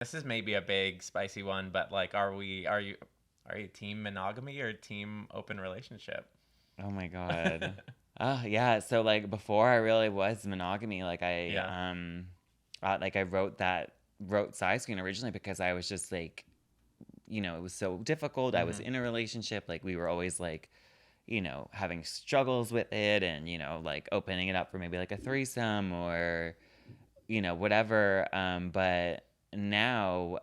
This is maybe a big spicy one, but like, are you team monogamy or team open relationship? Oh my God. Yeah. So like before I really was monogamy. Yeah. Like I wrote side screen originally because I was just like, it was so difficult. I was Mm-hmm. in a relationship. Like we were always like, having struggles with it and, like opening it up for maybe like a threesome or, whatever. But now,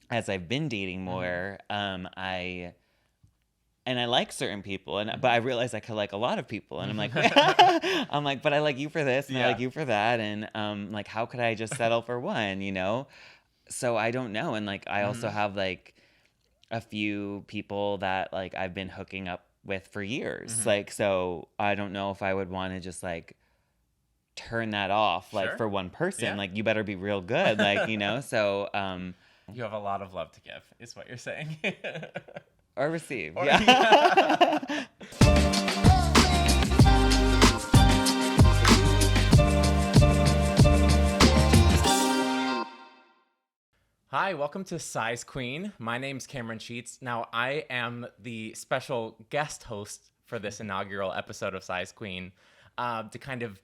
as I've been dating Mm-hmm. more, I like certain people, but I realize I could like a lot of people, and I'm like, I'm like, but I like you for this, and I like Yeah. you for that, and like, how could I just settle for one, So I don't know, and like, I also Mm-hmm. have like a few people that like I've been hooking up with for years, Mm-hmm. like, so I don't know if I would want to just like turn that off, like Sure. for one person, Yeah. like you better be real good, like, so You have a lot of love to give, is what you're saying. or receive, Or yeah. yeah. Hi, welcome to Size Queen. My name's Cameron Scheetz. Now, I am the special guest host for this inaugural episode of Size Queen, to kind of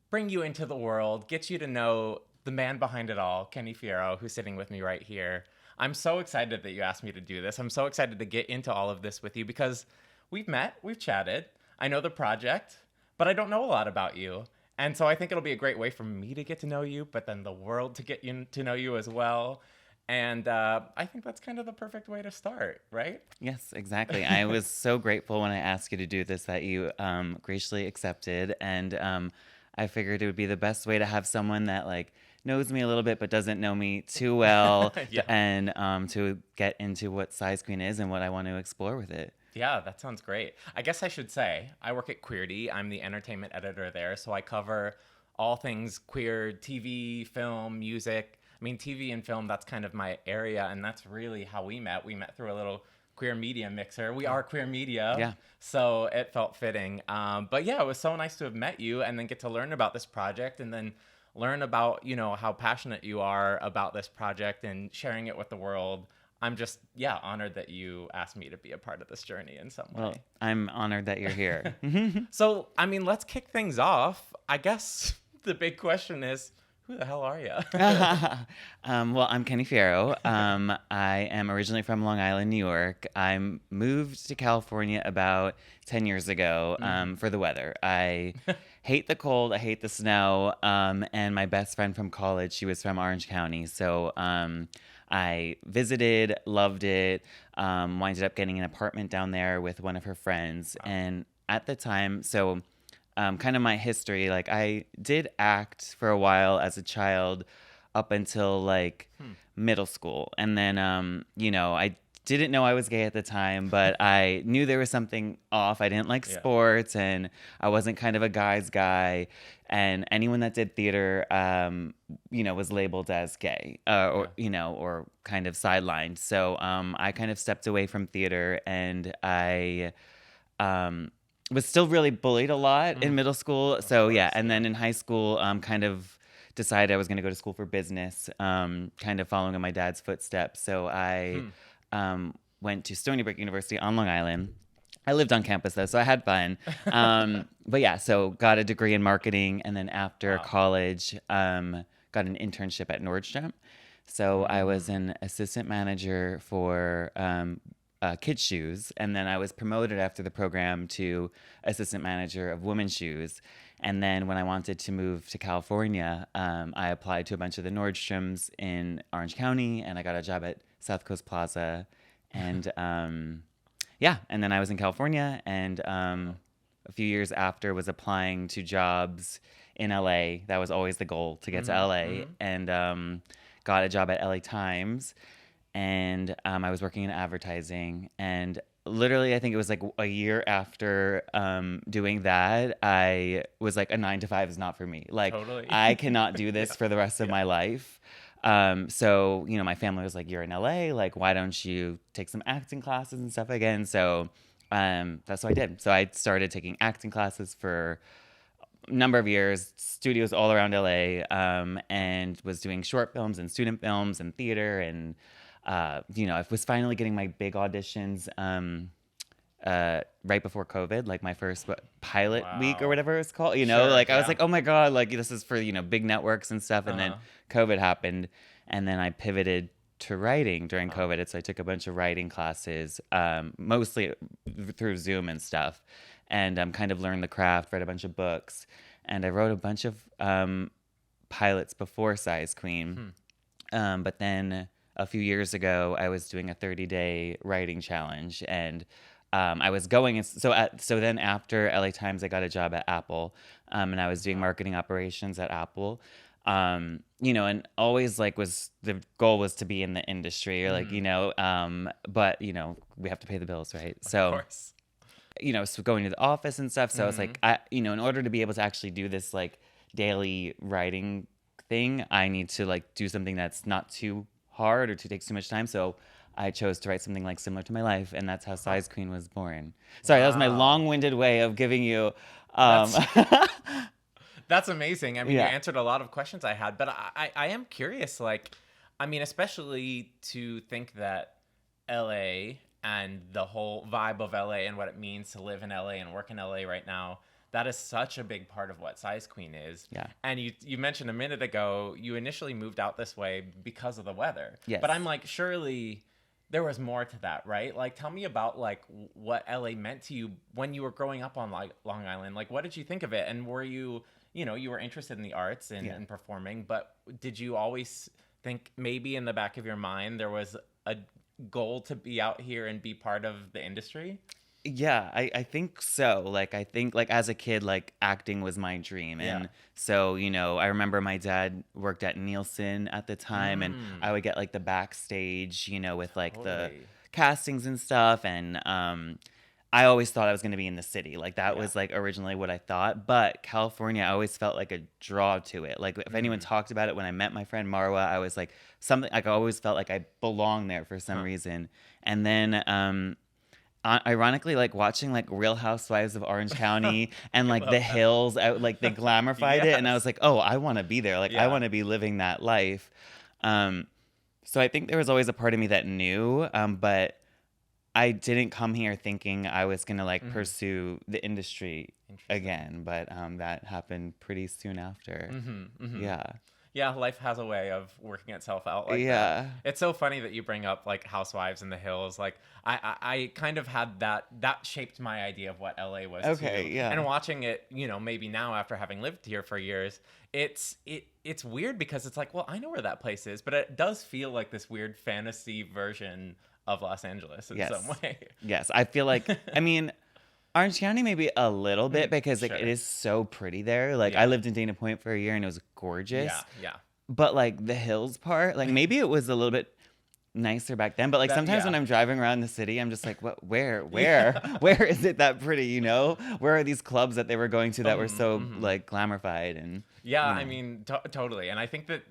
bring you into the world, get you to know the man behind it all, Kenny Fierro, who's sitting with me right here. I'm so excited that you asked me to do this. I'm so excited to get into all of this with you because we've met, we've chatted. I know the project, but I don't know a lot about you. And so I think it'll be a great way for me to get to know you, but then the world to get you to know you as well. And I think that's kind of the perfect way to start, right? Yes, exactly. I was so grateful when I asked you to do this that you graciously accepted, and I figured it would be the best way to have someone that like knows me a little bit but doesn't know me too well, Yeah. and to get into what size queen is and what I want to explore with it. Yeah, that sounds great. I guess I should say I work at Queerty. I'm the entertainment editor there, so I cover all things queer TV, film, music. I mean, TV and film, that's kind of my area, and that's really how we met. We met through a little queer media mixer. We are queer media, Yeah. so it felt fitting. But yeah, it was so nice to have met you and then get to learn about this project and then learn about, how passionate you are about this project and sharing it with the world. I'm just, yeah, honored that you asked me to be a part of this journey in some Well, way. I'm honored that you're here. So, I mean, let's kick things off. I guess the big question is, who the hell are you? Well, I'm Kenny Fierro. I am originally from Long Island, New York. I moved to California about 10 years ago for the weather. I hate the cold, I hate the snow. And my best friend from college, she was from Orange County. So I visited, loved it, winded up getting an apartment down there with one of her friends. And at the time, kind of my history. Like I did act for a while as a child up until like middle school. And then, I didn't know I was gay at the time, but I knew there was something off. I didn't like Yeah. sports and I wasn't kind of a guy's guy. And anyone that did theater, was labeled as gay, or kind of sidelined. So I kind of stepped away from theater and I was still really bullied a lot in middle school. Of So yeah, course, and yeah. then in high school, kind of decided I was going to go to school for business, kind of following in my dad's footsteps. So I went to Stony Brook University on Long Island. I lived on campus though, so I had fun. But yeah, so got a degree in marketing, and then after Wow. college, got an internship at Nordstrom. So I was an assistant manager for kids shoes, and then I was promoted after the program to assistant manager of women's shoes. And then when I wanted to move to California, I applied to a bunch of the Nordstroms in Orange County, and I got a job at South Coast Plaza. And yeah, and then I was in California, and a few years after was applying to jobs in LA. That was always the goal, to get to LA, and got a job at LA Times, and I was working in advertising. And literally, I think it was like a year after doing that, I was like, a 9 to 5 is not for me. Like, Totally. I cannot do this Yeah. for the rest of Yeah. my life. So, my family was like, you're in LA, like, why don't you take some acting classes and stuff again? So, that's what I did. So I started taking acting classes for number of years, studios all around LA, and was doing short films and student films and theater. And, I was finally getting my big auditions right before COVID, like my first pilot week or Wow. whatever it's called. Sure, I was yeah. like, oh my God, like this is for, big networks and stuff. And then Uh-huh. COVID happened. And then I pivoted to writing during COVID. And so I took a bunch of writing classes, mostly through Zoom and stuff, and kind of learned the craft, read a bunch of books. And I wrote a bunch of pilots before Size Queen. But then a few years ago, I was doing a 30-day writing challenge, and I was going. So then after LA Times, I got a job at Apple, and I was doing marketing operations at Apple. And always like the goal was to be in the industry, or but we have to pay the bills, right? Of So course. so going to the office and stuff. So I was like, in order to be able to actually do this like daily writing thing, I need to like do something that's not too hard or to take too much time. So I chose to write something like similar to my life, and that's how Size Queen was born. Sorry, that was my Wow. long-winded way of giving you. That's that's amazing. I mean, you Yeah. answered a lot of questions I had, but I am curious, like, I mean, especially to think that LA and the whole vibe of LA and what it means to live in LA and work in LA right now, that is such a big part of what Size Queen is. Yeah. And you mentioned a minute ago, you initially moved out this way because of the weather. Yes. But I'm like, surely there was more to that, right? Like, tell me about like what LA meant to you when you were growing up on like Long Island. Like, what did you think of it? And were you, you were interested in the arts and, Yeah. and performing, but did you always think maybe in the back of your mind there was a goal to be out here and be part of the industry? Yeah, I think so. Like, I think, like, as a kid, like, acting was my dream. Yeah. And so, I remember my dad worked at Nielsen at the time, and I would get, like, the backstage, with, like, the Totally. castings and stuff. And I always thought I was going to be in the city. Like, that Yeah. was, like, originally what I thought. But California, I always felt like a draw to it. Like, if anyone talked about it, when I met my friend Marwa, I was like, something, like, I always felt like I belonged there for some reason. And then, ironically, like watching like Real Housewives of Orange County and like the hills, like they glamorified it, and I was like, oh, I want to be there. Like I Yeah. want to be living that life. So I think there was always a part of me that knew, but I didn't come here thinking I was gonna like pursue the industry again. But that happened pretty soon after. Yeah. Yeah, life has a way of working itself out like Yeah. that. It's so funny that you bring up like Housewives in the Hills. Like I kind of had that shaped my idea of what LA was Okay, too. yeah. And watching it, maybe now after having lived here for years, it's weird because it's like, well, I know where that place is, but it does feel like this weird fantasy version of Los Angeles in Yes. some way. Yes, I feel like, I mean, Orange County maybe a little bit because like Sure. it is so pretty there. Like Yeah. I lived in Dana Point for a year and it was gorgeous. Yeah, yeah. But like the hills part, like maybe it was a little bit nicer back then. But like sometimes when I'm driving around the city, I'm just like, what? Where? Where is it that pretty? Where are these clubs that they were going to that were so like glamorified and Yeah, I mean, totally. And I think that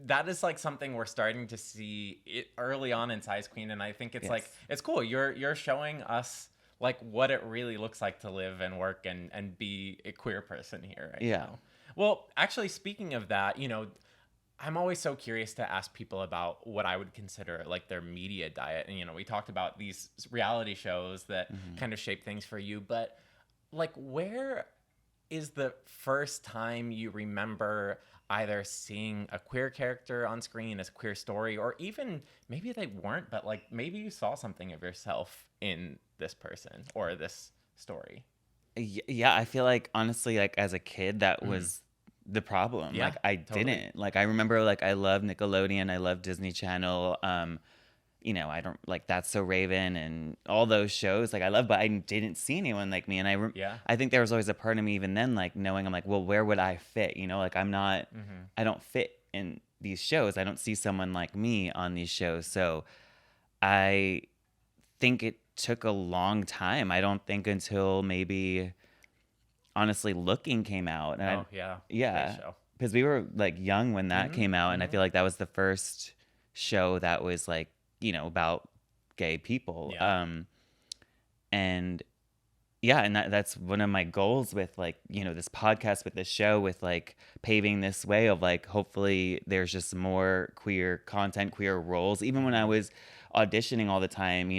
that is like something we're starting to see it early on in Size Queen. And I think it's like, Yes. it's cool. You're showing us like what it really looks like to live and work and be a queer person here right Yeah. now. Well, actually, speaking of that, I'm always so curious to ask people about what I would consider like their media diet. And, we talked about these reality shows that kind of shape things for you, but like where is the first time you remember either seeing a queer character on screen as a queer story, or even maybe they weren't, but like maybe you saw something of yourself in this person or this story? Yeah, I feel like honestly, like as a kid, that was the problem. Yeah, Like I totally. didn't. Like I remember like I loved Nickelodeon, I loved Disney Channel. I don't like That's So Raven and all those shows. Like I love, but I didn't see anyone like me. And Yeah. I think there was always a part of me even then, like knowing I'm like, well, where would I fit? Like I'm not, I don't fit in these shows. I don't see someone like me on these shows. So I think it took a long time. I don't think until maybe honestly Looking came out. And Oh, yeah. yeah, Great show. because we were like young when that came out, and I feel like that was the first show that was like about gay people. Yeah. And yeah, and that's one of my goals with like, this podcast, with this show, with like paving this way of like, hopefully there's just more queer content, queer roles. Even when I was auditioning all the time,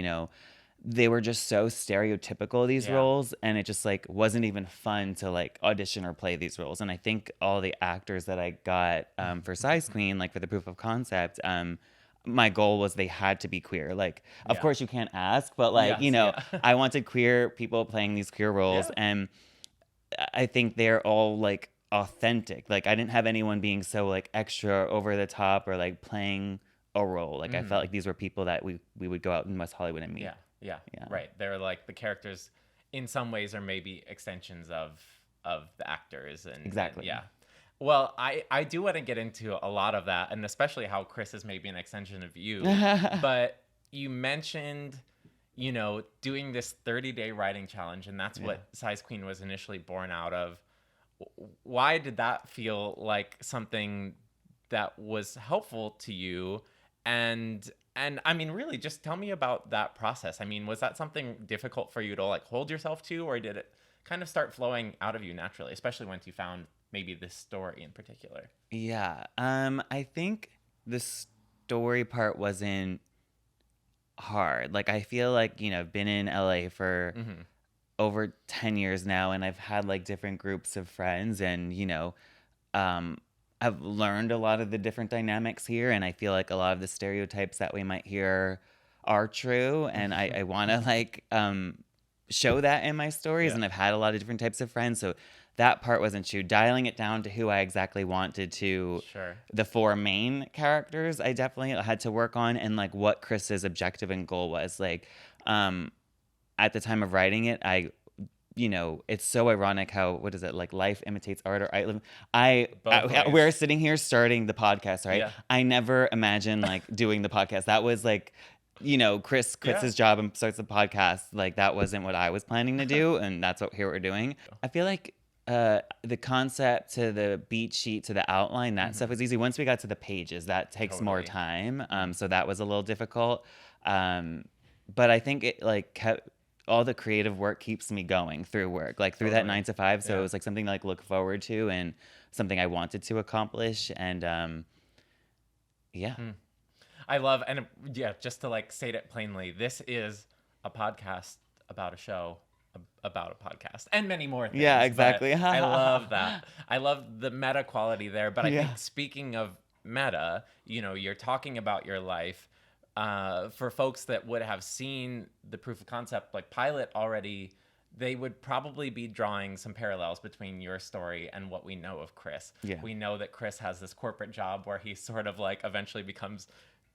they were just so stereotypical, these Yeah. roles, and it just like wasn't even fun to like audition or play these roles. And I think all the actors that I got for Size Queen, like for the proof of concept, my goal was they had to be queer. Like, of Yeah. course you can't ask, but like, Yes, yeah. I wanted queer people playing these queer roles. Yeah. And I think they're all like authentic. Like, I didn't have anyone being so like extra over the top or like playing a role. Like, I felt like these were people that we would go out in West Hollywood and meet. Yeah. Yeah. Yeah. Right. They're like the characters in some ways are maybe extensions of the actors and Exactly. yeah. Well, I do want to get into a lot of that, and especially how Chris is maybe an extension of you. But you mentioned, doing this 30-day writing challenge, and that's what Size Queen was initially born out of. Why did that feel like something that was helpful to you? And I mean, really, just tell me about that process. I mean, was that something difficult for you to like hold yourself to, or did it kind of start flowing out of you naturally, especially once you found maybe this story in particular? Yeah. I think the story part wasn't hard. Like, I feel like, I've been in LA for over 10 years now, and I've had like different groups of friends, and, I've learned a lot of the different dynamics here, and I feel like a lot of the stereotypes that we might hear are true, and I want to like show that in my stories. Yeah. And I've had a lot of different types of friends, so that part wasn't true. Dialing it down to who I exactly wanted to, Sure. the four main characters, I definitely had to work on, and like what Chris's objective and goal was. Like, at the time of writing it, it's so ironic how, what is it, like life imitates art, or Both ways. we're sitting here starting the podcast, right? Yeah. I never imagined like doing the podcast. That was like, Chris quits his job and starts the podcast. Like, that wasn't what I was planning to do, and that's what here we're doing. I feel like the concept to the beat sheet to the outline, that stuff was easy. Once we got to the pages, that takes more time. So that was a little difficult. But I think it like kept, all the creative work keeps me going through work, like through that 9 to 5. So it was like something to like look forward to, and something I wanted to accomplish. And yeah. I love, and yeah, just to like state it plainly, this is a podcast about a show about a podcast and many more things. Yeah, exactly. I love that. I love the meta quality there. But I Yeah. think, speaking of meta, you're talking about your life. For folks that would have seen the proof of concept like pilot already, they would probably be drawing some parallels between your story and what we know of Chris. Yeah. We know that Chris has this corporate job where he sort of like eventually becomes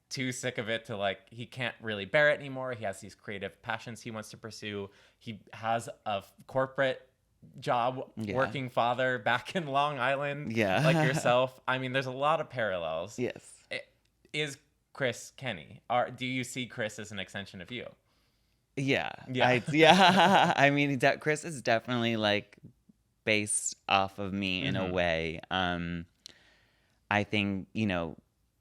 too sick of it to like, he can't really bear it anymore. He has these creative passions he wants to pursue. He has a corporate job, working father back in Long Island, Yeah. like yourself. I mean, there's a lot of parallels. Yes. Is Chris Kenny? Do you see Chris as an extension of you? Yeah. Yeah. I mean, Chris is definitely like based off of me in a way. I think,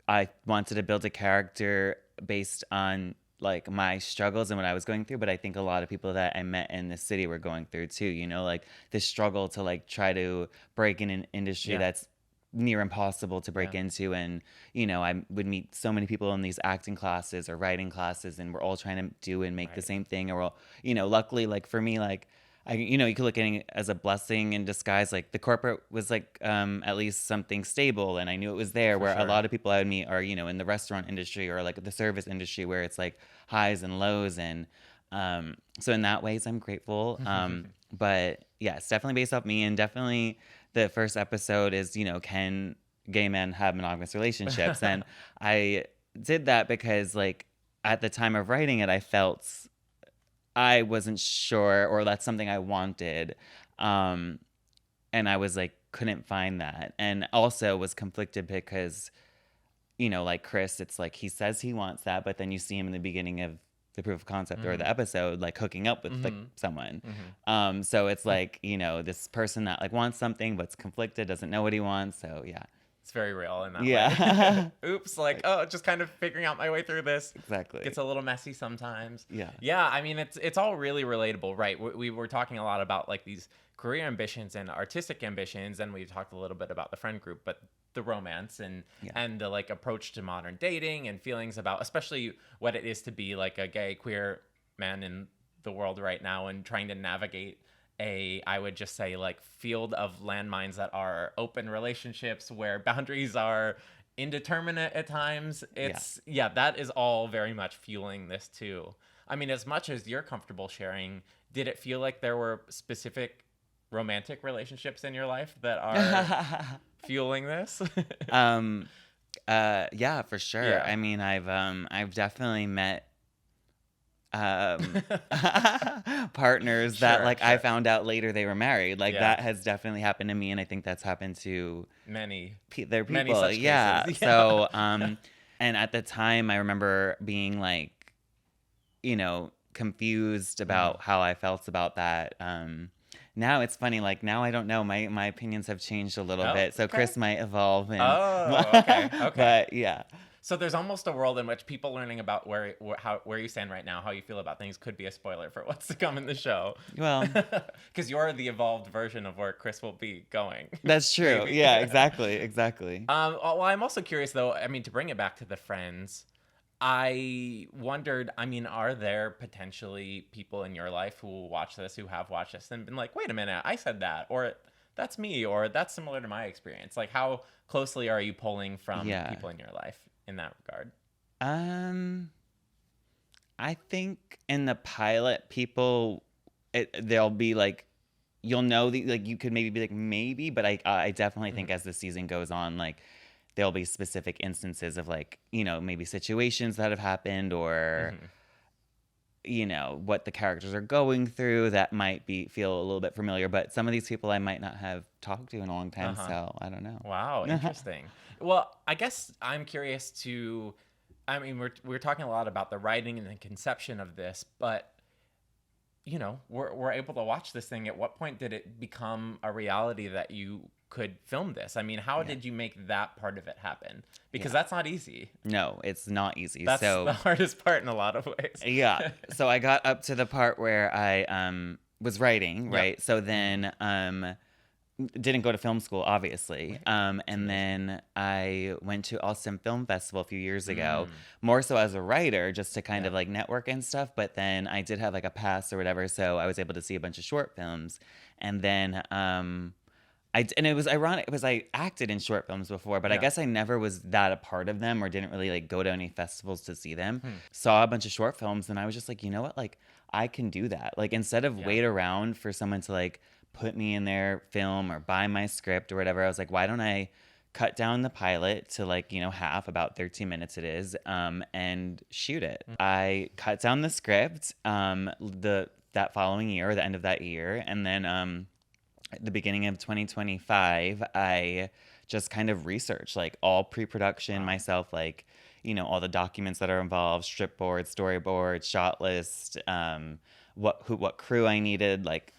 I wanted to build a character based on like my struggles and what I was going through, but I think a lot of people that I met in the city were going through too, like this struggle to like try to break in an industry that's near impossible to break into. And I would meet so many people in these acting classes or writing classes, and we're all trying to do and make the same thing. Or luckily, like for me, like you could look at it as a blessing in disguise. Like the corporate was like at least something stable, and I knew it was there. Where a lot of people I would meet are in the restaurant industry or like the service industry, where it's like highs and lows. And so in that ways, I'm grateful. But yeah, it's definitely based off me, and definitely the first episode is can gay men have monogamous relationships? And I did that because like at the time of writing it, I felt I wasn't sure, or that's something I wanted. And I was like, couldn't find that. And also was conflicted because, like Chris, it's like he says he wants that, but then you see him in the beginning of the proof of concept or the episode, like hooking up with like someone. So it's like, this person that like wants something, but's conflicted, doesn't know what he wants. So yeah. It's very real in that Yeah. way. Oops, like, oh, just kind of figuring out my way through this. Exactly. Gets a little messy sometimes. Yeah. Yeah, I mean, it's all really relatable, right? We were talking a lot about like these career ambitions and artistic ambitions, and we talked a little bit about the friend group, but the romance and the like approach to modern dating and feelings about, especially what it is to be like a gay queer man in the world right now and trying to navigate I would just say like field of landmines that are open relationships where boundaries are indeterminate at times. That is all very much fueling this too. I mean, as much as you're comfortable sharing, did it feel like there were specific romantic relationships in your life that are fueling this? Yeah, for sure. Yeah. I mean, I've definitely met partners that like I found out later they were married. Like that has definitely happened to me, and I think that's happened to many people. such Yeah. cases. So and at the time I remember being like, confused about how I felt about that. Now it's funny, like now I don't know. My opinions have changed a little bit. So Chris might evolve and okay. But yeah. So there's almost a world in which people learning about where you stand right now, how you feel about things, could be a spoiler for what's to come in the show. Well, because you're the evolved version of where Chris will be going. That's true. Yeah, exactly. Well, I'm also curious though. I mean, to bring it back to the friends, I wondered. I mean, are there potentially people in your life who will watch this, who have watched this, and been like, "Wait a minute, I said that," or "That's me," or "That's similar to my experience." Like, how closely are you pulling from people in your life in that regard? I think in the pilot, they'll be like, you'll know like you could maybe be like maybe, but I definitely think as the season goes on, like there'll be specific instances of like maybe situations that have happened or what the characters are going through that might feel a little bit familiar. But some of these people I might not have talked to in a long time, so I don't know. Wow, interesting. Well, I guess I'm curious to. I mean, we're talking a lot about the writing and the conception of this, but we're able to watch this thing. At what point did it become a reality that you could film this? I mean, how did you make that part of it happen? Because that's not easy. No, it's not easy. That's the hardest part in a lot of ways. Yeah. So I got up to the part where I was writing, right? So then didn't go to film school, obviously. And then I went to Austin Film Festival a few years ago, more so as a writer, just to kind of like network and stuff. But then I did have like a pass or whatever, so I was able to see a bunch of short films. And then and it was ironic because I acted in short films before, but I guess I never was that a part of them or didn't really like go to any festivals to see them. Saw a bunch of short films, and I was just like, you know what? Like I can do that. Like instead of wait around for someone to like put me in their film or buy my script or whatever, I was like, why don't I cut down the pilot to like, half, about 13 minutes it is, and shoot it. I cut down the script that following year, or the end of that year, and then at the beginning of 2025, I just kind of researched like all pre-production myself, like, all the documents that are involved, strip board, storyboard, shot list, what crew I needed. Like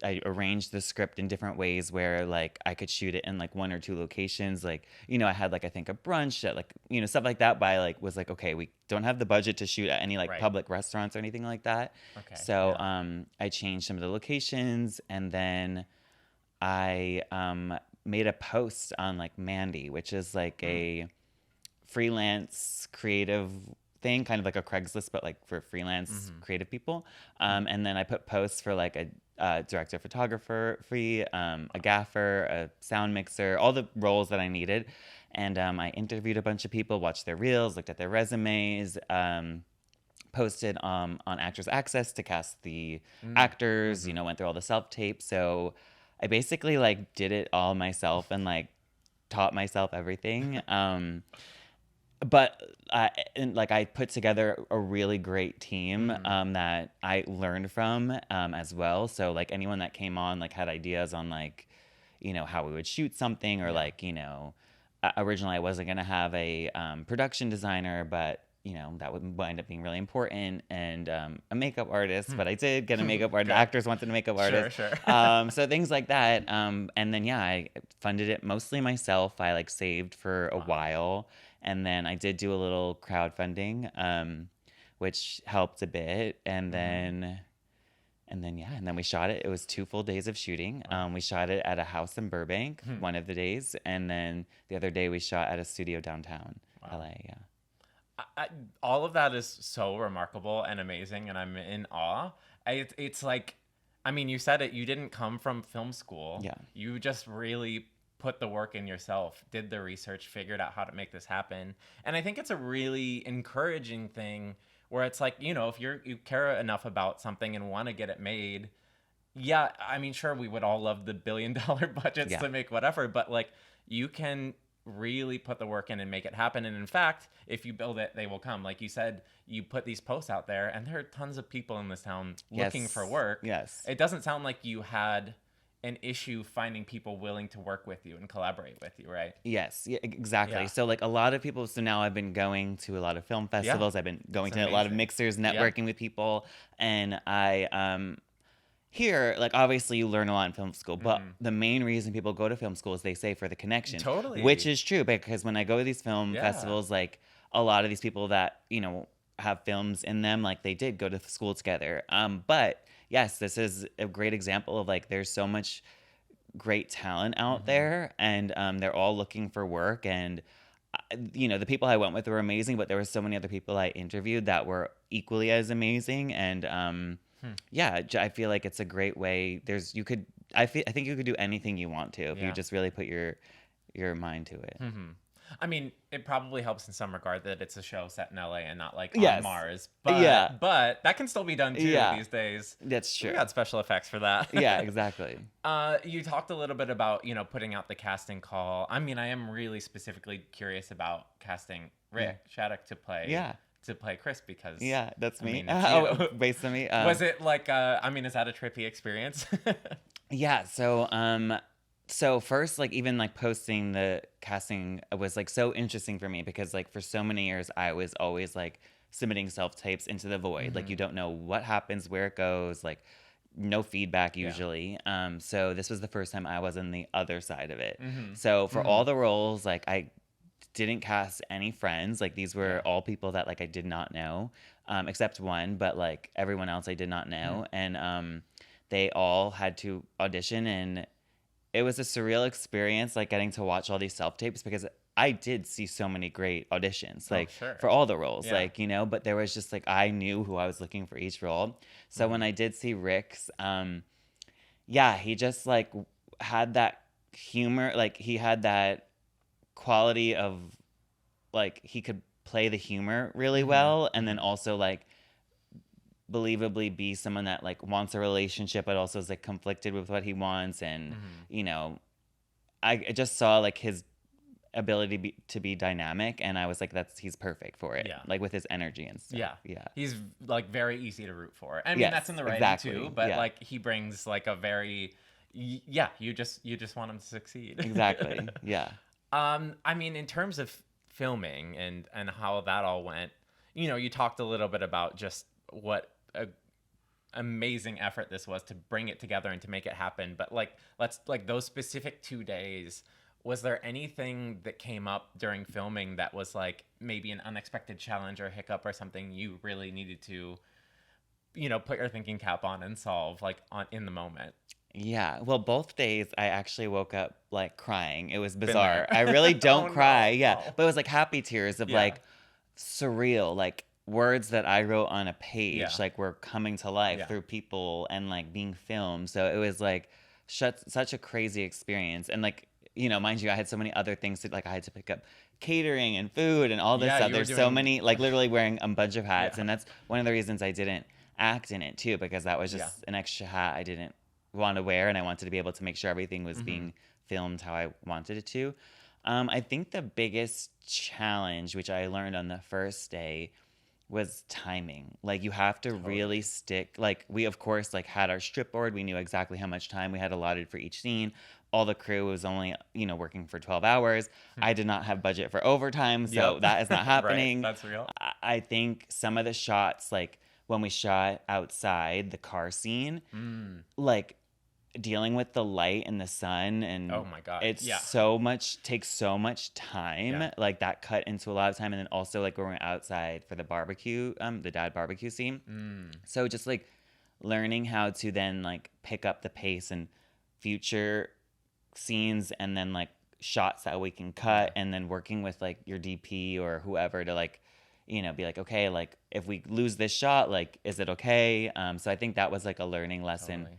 I arranged the script in different ways where like I could shoot it in like one or two locations. Like, I had like, I think a brunch at like, stuff like that. But I like was like, okay, we don't have the budget to shoot at any like public restaurants or anything like that. Okay. So I changed some of the locations, and then I made a post on like Mandy, which is like a freelance creative thing, kind of like a Craigslist, but like for freelance creative people. And then I put posts for like a director, photographer, a gaffer, a sound mixer, all the roles that I needed. And I interviewed a bunch of people, watched their reels, looked at their resumes, posted on Actors Access to cast the actors, went through all the self-tape. So I basically like did it all myself and like taught myself everything. But I put together a really great team that I learned from as well. So like anyone that came on like had ideas on like, how we would shoot something, or like, originally I wasn't going to have a production designer, but that would wind up being really important, and a makeup artist, but I did get a makeup artist. Actors wanted a makeup artist. Sure. So things like that. And then, I funded it mostly myself. I like saved for a while, and then I did do a little crowdfunding, which helped a bit. And then we shot it. It was 2 full days of shooting. We shot it at a house in Burbank one of the days, and then the other day we shot at a studio downtown LA. Yeah. All of that is so remarkable and amazing, and I'm in awe. It's like, I mean, you said it, you didn't come from film school. Yeah. You just really put the work in yourself, did the research, figured out how to make this happen. And I think it's a really encouraging thing where it's like, if you care enough about something and want to get it made, yeah, I mean, sure, we would all love the $1 billion budgets to make whatever, but like, you can really put the work in and make it happen. And in fact, if you build it, they will come. Like you said, you put these posts out there, and there are tons of people in this town looking for work. Yes. It doesn't sound like you had an issue finding people willing to work with you and collaborate with you, right? Yes, yeah, exactly. Yeah. So like a lot of people, so now I've been going to a lot of film festivals. I've been going to a lot of mixers, networking with people. And I, here, like obviously you learn a lot in film school, but the main reason people go to film school is they say for the connection. Totally. Which is true, because when I go to these film festivals, like a lot of these people that, have films in them, like they did go to school together. But yes, this is a great example of like, there's so much great talent out there, and they're all looking for work. And, the people I went with were amazing, but there were so many other people I interviewed that were equally as amazing. And, I feel like it's a great way. I think you could do anything you want to if you just really put your mind to it. I mean, it probably helps in some regard that it's a show set in LA and not like on Mars. But that can still be done too these days. That's true. We got special effects for that. Yeah, exactly. You talked a little bit about, putting out the casting call. I mean, I am really specifically curious about casting Rick Shattuck to play Chris, because that's me. I mean, it's you. Based on me. Was it like is that a trippy experience? Yeah, so first, like even like posting the casting was like so interesting for me, because like for so many years I was always like submitting self-tapes into the void. Like you don't know what happens, where it goes, like no feedback usually. So this was the first time I was on the other side of it. So for all the roles, like I didn't cast any friends. Like these were all people that like I did not know, except one, but like everyone else I did not know. And they all had to audition, and it was a surreal experience, like getting to watch all these self-tapes, because I did see so many great auditions, like for all the roles, like, but there was just like, I knew who I was looking for each role. So when I did see Rick's, he just like had that humor, like he had that quality of like, he could play the humor really well. And then also like believably be someone that like wants a relationship but also is like conflicted with what he wants. And I just saw like his ability to be dynamic, and I was like, he's perfect for it. Like with his energy and stuff. He's like very easy to root for. I mean, that's in the writing too, but like he brings like a very you just want him to succeed. Exactly. I mean, in terms of filming and how that all went, you talked a little bit about just what a amazing effort this was to bring it together and to make it happen. But like, let's like those specific 2 days, was there anything that came up during filming that was like maybe an unexpected challenge or hiccup or something you really needed to, put your thinking cap on and solve like in the moment? Yeah. Well, both days I actually woke up like crying. It was bizarre. I really don't cry. No. Yeah. But it was like happy tears of like surreal, like words that I wrote on a page, like were coming to life through people and like being filmed. So it was like such a crazy experience. And like, mind you, I had so many other things to like, I had to pick up catering and food and all this stuff. There's so many, like literally wearing a bunch of hats. And that's one of the reasons I didn't act in it too, because that was just an extra hat I didn't want to wear. And I wanted to be able to make sure everything was being filmed how I wanted it to. I think the biggest challenge, which I learned on the first day, was timing. Like you have to really stick. Like we of course like had our strip board. We knew exactly how much time we had allotted for each scene. All the crew was only working for 12 hours. I did not have budget for overtime, so that is not happening. Right. That's real. I think some of the shots, like when we shot outside the car scene, like dealing with the light and the sun, and Oh my God. it's Yeah. takes so much time. Yeah. Like that cut into a lot of time, and then also like when we're outside for the barbecue, the dad barbecue scene. So just like learning how to then like pick up the pace and future scenes, and then like shots that we can cut, and then working with like your DP or whoever to like, you know, be like, okay, like if we lose this shot, like is it okay? So I think that was like a learning lesson Totally.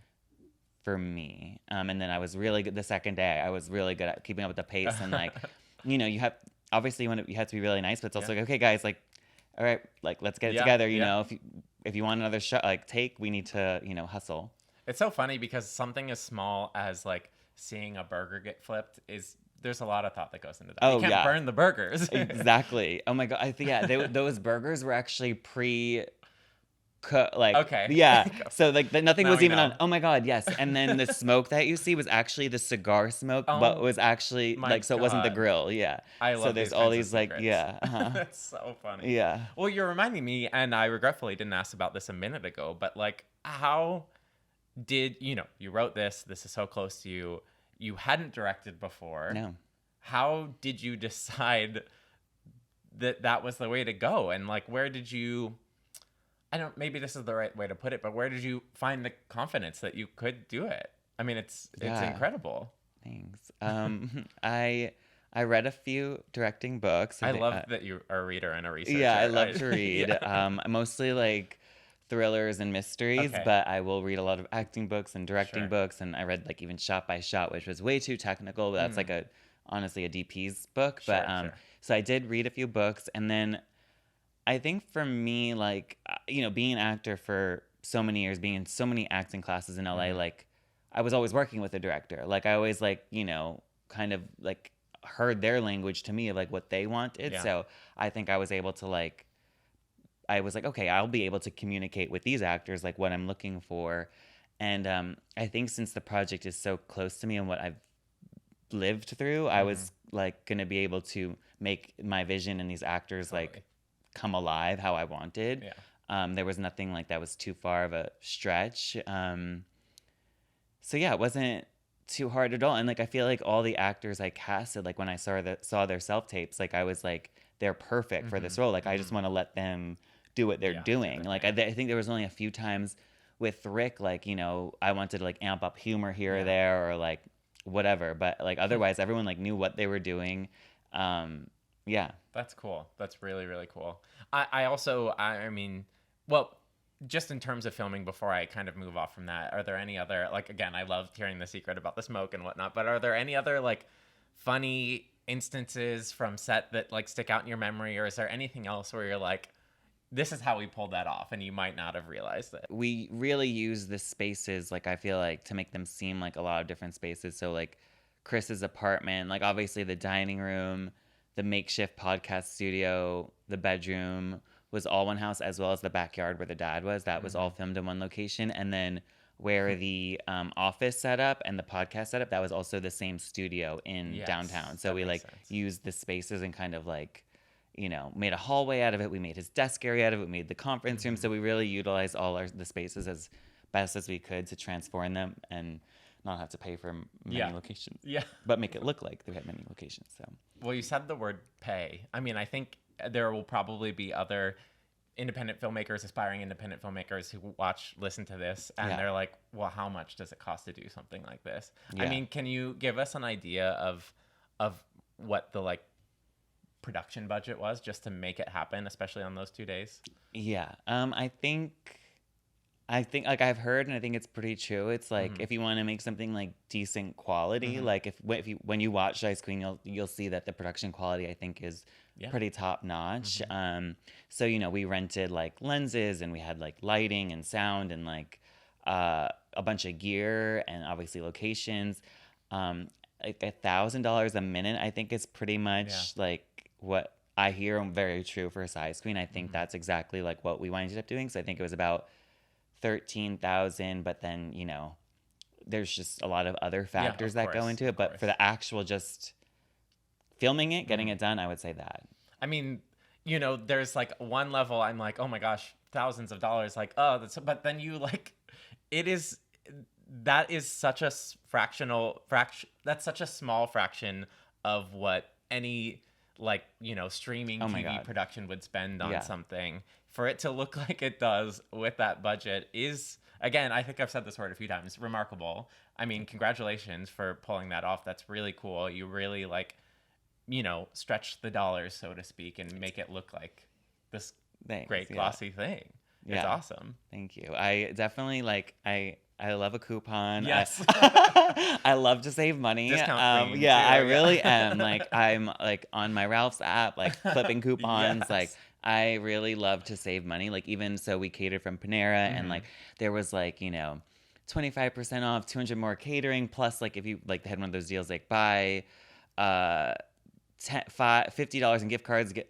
for me. And then I was really good the second day. I was really good at keeping up with the pace, and like, you know, you have obviously you have to be really nice, but it's also like, okay, guys, like, all right, like let's get it Yeah, together. You yeah. know, if you want another shot, like we need to, you know, hustle. It's so funny because something as small as like seeing a burger get flipped there's a lot of thought that goes into that. Oh, You can't yeah. burn the burgers. Exactly. Oh my god. I think those burgers were actually like Okay. yeah, so like nothing Now was we even on. know. Oh my god, yes. And then the smoke that you see was actually the cigar smoke, but Oh was actually my like, so it wasn't the God. grill. Yeah, I so love there's these all kinds of these like secrets. yeah That's so funny. yeah. Well, you're reminding me, and I regretfully didn't ask about this a minute ago, but like, how did you wrote this? This is so close to you. You hadn't directed before. No. How did you decide that was the way to go? And like, where did you? Maybe this is the right way to put it, but where did you find the confidence that you could do it? I mean, it's Yeah. incredible. Thanks. I read a few directing books. I think, love that you are a reader and a researcher. yeah, I love to read. Yeah. Mostly like thrillers and mysteries, Okay. but I will read a lot of acting books and directing Sure. books. And I read like even Shot by Shot, which was way too technical. But that's like honestly a DP's book. Sure, But sure. so I did read a few books, and then I think for me, like being an actor for so many years, being in so many acting classes in LA, like I was always working with a director. Like I always like kind of like heard their language to me of like what they wanted. Yeah. So I think I was able to like, I was like, okay, I'll be able to communicate with these actors like what I'm looking for. And I think since the project is so close to me and what I've lived through, I was like gonna be able to make my vision and these actors like Totally. come alive how I wanted. Yeah. There was nothing like that was too far of a stretch. So yeah, it wasn't too hard at all. And like I feel like all the actors I casted, like when I saw their self tapes, like I was like, they're perfect for this role. Like I just want to let them do what they're doing. Like I think there was only a few times with Rick, like I wanted to like amp up humor here or there or like whatever, but like otherwise everyone like knew what they were doing. Yeah. That's cool. That's really, really cool. I mean, well, just in terms of filming, before I kind of move off from that, are there any other, like, again, I loved hearing the secret about the smoke and whatnot, but are there any other like funny instances from set that like stick out in your memory, or is there anything else where you're like, this is how we pulled that off and you might not have realized it? We really use the spaces, like I feel like, to make them seem like a lot of different spaces. So like Chris's apartment, like obviously the dining room, the makeshift podcast studio, the bedroom was all one house, as well as the backyard where the dad was. That was all filmed in one location. And then where the office set up and the podcast set up, that was also the same studio in downtown. So we like used the spaces and kind of like, made a hallway out of it. We made his desk area out of it. We made the conference room. So we really utilized all the spaces as best as we could to transform them and not have to pay for many locations. Yeah. But make it look like they had many locations. So. Well, you said the word pay. I mean, I think there will probably be other aspiring independent filmmakers who listen to this, and they're like, well, how much does it cost to do something like this? Yeah. I mean, can you give us an idea of what the like production budget was just to make it happen, especially on those 2 days? Yeah. I think like I've heard, and I think it's pretty true. It's like if you want to make something like decent quality, like when you watch Ice Queen, you'll see that the production quality I think is pretty top notch. So we rented like lenses, and we had like lighting and sound and like a bunch of gear and obviously locations. Like $1,000 a minute, I think is pretty much like what I hear very true for Size Queen. I think that's exactly like what we ended up doing. So I think it was about 13,000, but then there's just a lot of other factors that go into it. But for the actual just filming it, getting it done, I would say that. I mean, you know, there's like one level I'm like, oh my gosh, thousands of dollars, like, oh, but then you like, it is, that is such a fractional fraction, that's such a small fraction of what any, like, you know, streaming Oh my TV God. production would spend on Yeah. something. For it to look like it does with that budget is, again, I think I've said this word a few times, remarkable. I mean, congratulations for pulling that off. That's really cool. You really, like, you know, stretch the dollars, so to speak, and make it look like this Thanks, great yeah. glossy thing. It's Yeah. awesome. Thank you. I definitely like I love a coupon. Yes. I love to save money. Discount queen, yeah, too, I yeah. really am. Like I'm like on my Ralph's app, like clipping coupons. Yes. Like I really love to save money. Like even so we catered from Panera and like there was like, you know, 25% off, 200 more catering plus like if you like they had one of those deals like buy $50 in gift cards, get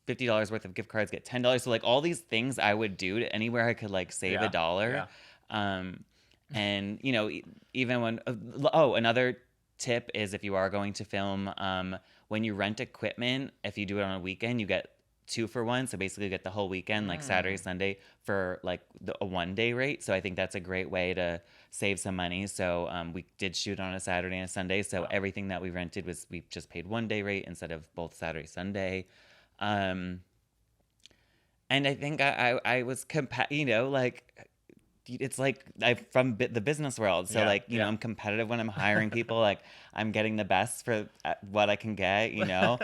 $50 worth of gift cards, get $10. So like all these things I would do to anywhere I could like save Yeah, a dollar. yeah. And you know, even when another tip is if you are going to film, when you rent equipment, if you do it on a weekend, you get 2-for-1. So basically, you get the whole weekend, like Saturday, Sunday, for like a 1-day rate. So I think that's a great way to save some money. So we did shoot on a Saturday and a Sunday. So everything that we rented was we just paid 1-day rate instead of both Saturday, Sunday. And I think I was you know, like it's like I'm from the business world, so Yeah, like you know yeah. I'm competitive when I'm hiring people. Like I'm getting the best for what I can get, you know.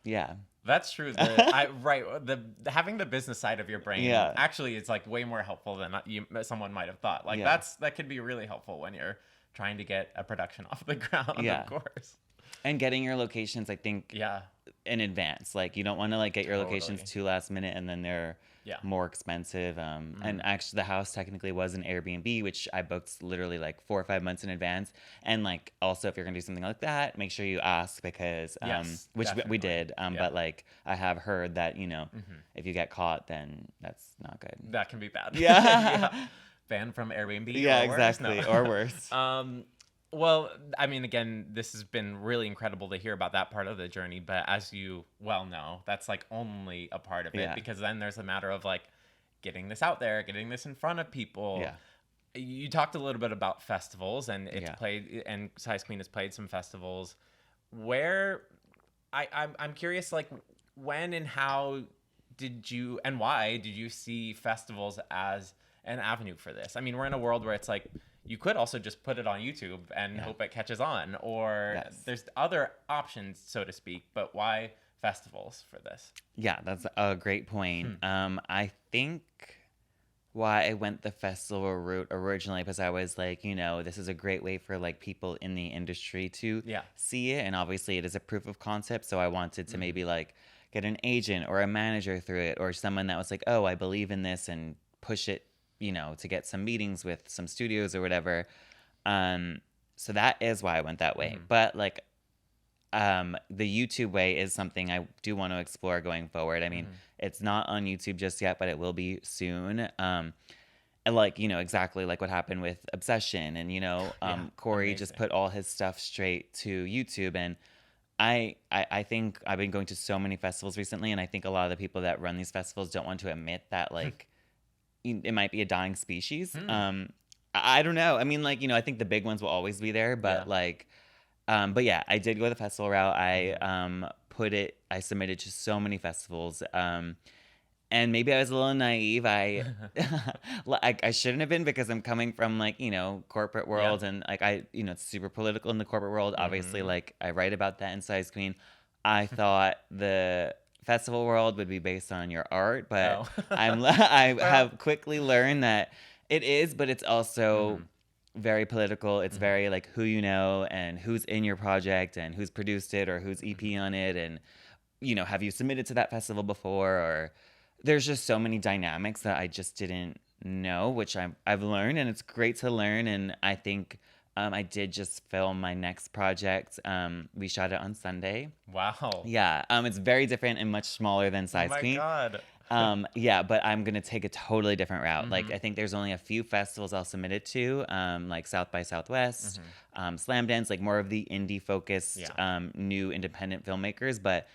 Yeah. That's true. The having the business side of your brain, Yeah. actually, it's like way more helpful than someone might have thought. Like Yeah. that could be really helpful when you're trying to get a production off the ground. Yeah. Of course. And getting your locations, I think, Yeah. in advance. Like you don't want to like get your locations Totally. too last minute and then they're Yeah. more expensive. And actually the house technically was an Airbnb, which I booked literally like 4 or 5 months in advance. And like also if you're gonna do something like that, make sure you ask because Yes, which we definitely. did. Yeah. But like I have heard that, you know, if you get caught then that's not good. That can be bad. Yeah. Yeah. Banned from Airbnb. Yeah, or worse? exactly. No. Or worse. Well, I mean, again, this has been really incredible to hear about that part of the journey. But as you well know, that's like only a part of it Yeah. because then there's a matter of like getting this out there, getting this in front of people. Yeah. You talked a little bit about festivals, and it's Yeah. played, and Size Queen has played some festivals. Where I'm curious, like when and how did you and why did you see festivals as an avenue for this? I mean, we're in a world where it's like you could also just put it on YouTube and hope it catches on, or Yes. there's other options, so to speak. But why festivals for this? Yeah, that's a great point. I think why I went the festival route originally because I was like, you know, this is a great way for like people in the industry to Yeah. see it, and obviously it is a proof of concept. So I wanted to maybe like get an agent or a manager through it, or someone that was like, oh, I believe in this, and push it, you know, to get some meetings with some studios or whatever. So that is why I went that way. But like the YouTube way is something I do want to explore going forward. I mean, it's not on YouTube just yet, but it will be soon. And like, you know, exactly like what happened with Obsession, and you know, Corey just amazing. put all his stuff straight to YouTube. And I think I've been going to so many festivals recently, and I think a lot of the people that run these festivals don't want to admit that like it might be a dying species. I don't know. I mean, like, you know, I think the big ones will always be there, but like, but yeah, I did go the festival route. I submitted to so many festivals. And maybe I was a little naive. I shouldn't have been because I'm coming from like, you know, corporate world and like you know, it's super political in the corporate world. Obviously, like I write about that in Size Queen. I thought the festival world would be based on your art, but I have quickly learned that it is, but it's also very political. It's very like who you know and who's in your project and who's produced it or who's EP on it, and you know, have you submitted to that festival before? Or there's just so many dynamics that I just didn't know, which I've learned, and it's great to learn. And I think I did just film my next project. We shot it on Sunday. Wow. Yeah, it's very different and much smaller than Oh Size my Queen. God. Yeah, but I'm gonna take a totally different route. Like I think there's only a few festivals I'll submit it to, like South by Southwest, Slam Dance, like more of the indie focused, new independent filmmakers. But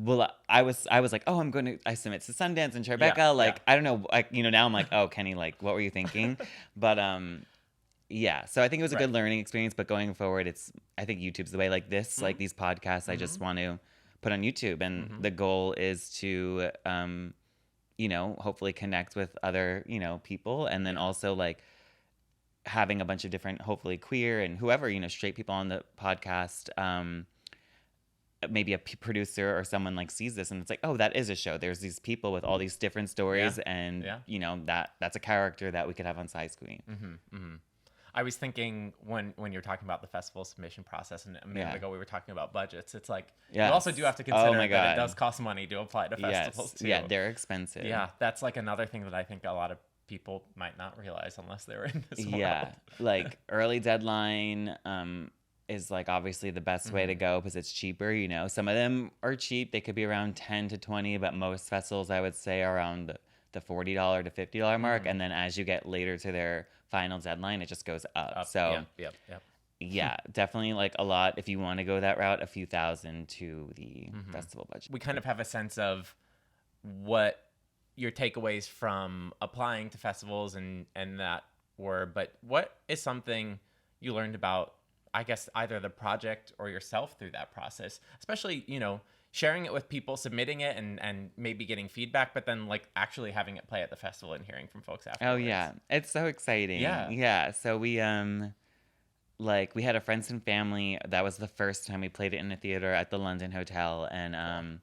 well, I was like, oh, I submit to Sundance and Tribeca. Yeah, Like, yeah. I don't know. Like, now I'm like, oh, Kenny, like, what were you thinking? But, yeah. So I think it was a Right. good learning experience, but going forward, I think YouTube's the way. Like this, like these podcasts, I just want to put on YouTube. And the goal is to, hopefully connect with other, people. And then also like having a bunch of different, hopefully queer and whoever, straight people on the podcast. Maybe a producer or someone like sees this and it's like, oh, that is a show. There's these people with all these different stories, Yeah. and Yeah. that's a character that we could have on Size Queen. I was thinking when you're talking about the festival submission process, and a minute ago we were talking about budgets. It's like you also do have to consider that it does cost money to apply to festivals too. Yeah, they're expensive. Yeah, that's like another thing that I think a lot of people might not realize unless they're in this world. Yeah, like early deadline is like obviously the best way to go because it's cheaper. Some of them are cheap. They could be around 10 to 20, but most festivals I would say are around the $40 to $50 mark. And then as you get later to their final deadline, it just goes up. So Yep. yeah, definitely like a lot. If you want to go that route, a few thousand to the festival budget. We kind of have a sense of what your takeaways from applying to festivals and that were, but what is something you learned about, I guess, either the project or yourself through that process, especially, sharing it with people, submitting it and maybe getting feedback, but then like actually having it play at the festival and hearing from folks afterwards. Oh yeah, it's so exciting. Yeah. So we we had a friends and family. That was the first time we played it in a theater at the London Hotel, and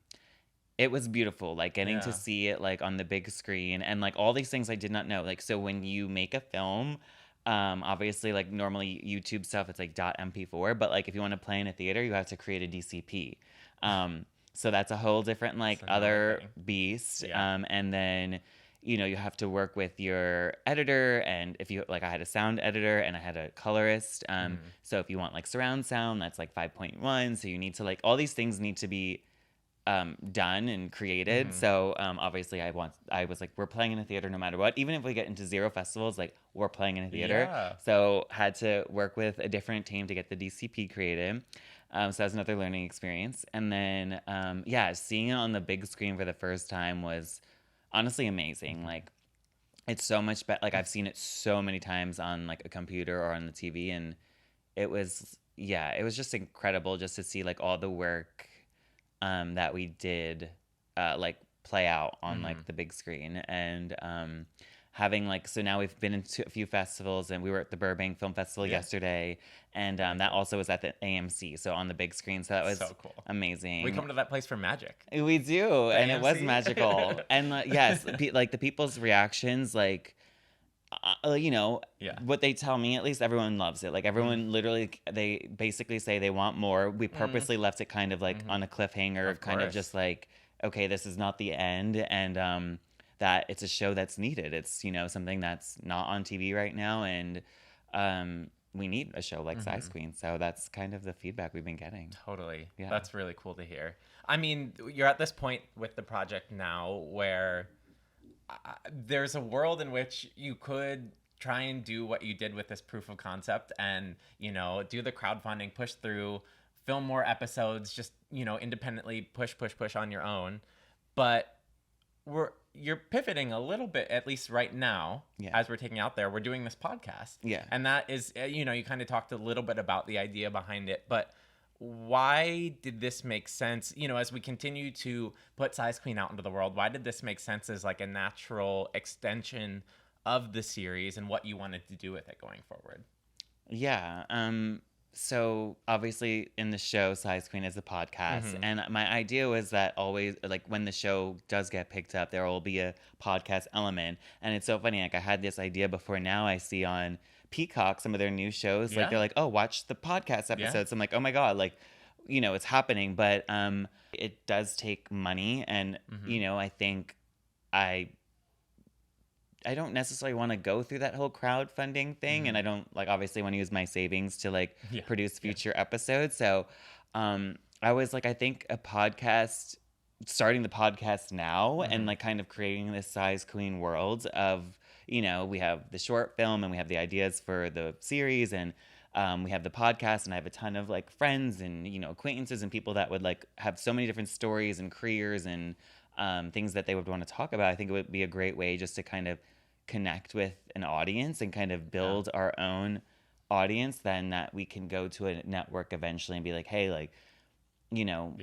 it was beautiful. Like getting to see it like on the big screen and like all these things I did not know. Like so when you make a film, obviously like normally YouTube stuff it's like .mp4, but like if you want to play in a theater, you have to create a DCP. So that's a whole different like other beast. Yeah. And then you have to work with your editor, and if you like I had a sound editor and I had a colorist. So if you want like surround sound, that's like 5.1. So you need to like all these things need to be done and created. So obviously I was like, we're playing in a theater no matter what. Even if we get into 0 festivals, like we're playing in a theater. Yeah. So had to work with a different team to get the DCP created. So that was another learning experience. And then seeing it on the big screen for the first time was honestly amazing. Like it's so much better. Like I've seen it so many times on like a computer or on the TV, and it was just incredible just to see like all the work that we did like play out on like the big screen. And having like, so now we've been into a few festivals, and we were at the Burbank Film Festival yesterday, and that also was at the AMC, so on the big screen. So that was so cool. Amazing. We come to that place for magic. We do, and it was AMC. magical. And yes, like the people's reactions, like what they tell me, at least everyone loves it. Like everyone literally, they basically say they want more. We purposely left it kind of like on a cliffhanger, of kind of just like, okay, this is not the end, and that it's a show that's needed. It's something that's not on TV right now, and we need a show like Size Queen. So that's kind of the feedback we've been getting. Totally. Yeah. That's really cool to hear. I mean, you're at this point with the project now where there's a world in which you could try and do what you did with this proof of concept and, do the crowdfunding, push through, film more episodes, just, independently push on your own. But you're pivoting a little bit, at least right now, as we're taking out there. We're doing this podcast. Yeah. And that is, you kind of talked a little bit about the idea behind it, but why did this make sense? As we continue to put Size Queen out into the world, why did this make sense as like a natural extension of the series and what you wanted to do with it going forward? Yeah. So obviously in the show, Size Queen is a podcast, and my idea was that always, like when the show does get picked up, there will be a podcast element. And it's so funny, like I had this idea before. Now I see on Peacock some of their new shows, like they're like, oh, watch the podcast episodes. I'm like, oh my god, like it's happening. But it does take money, and I think I don't necessarily want to go through that whole crowdfunding thing, and I don't obviously want to use my savings to produce future episodes. So I was like, I think starting the podcast now and kind of creating this Size Queen world of, we have the short film and we have the ideas for the series, and we have the podcast, and I have a ton of like friends and, you know, acquaintances and people that would like have so many different stories and careers and things that they would want to talk about. I think it would be a great way just to kind of connect with an audience and kind of build our own audience, then that we can go to a network eventually and be like, hey, like, you know,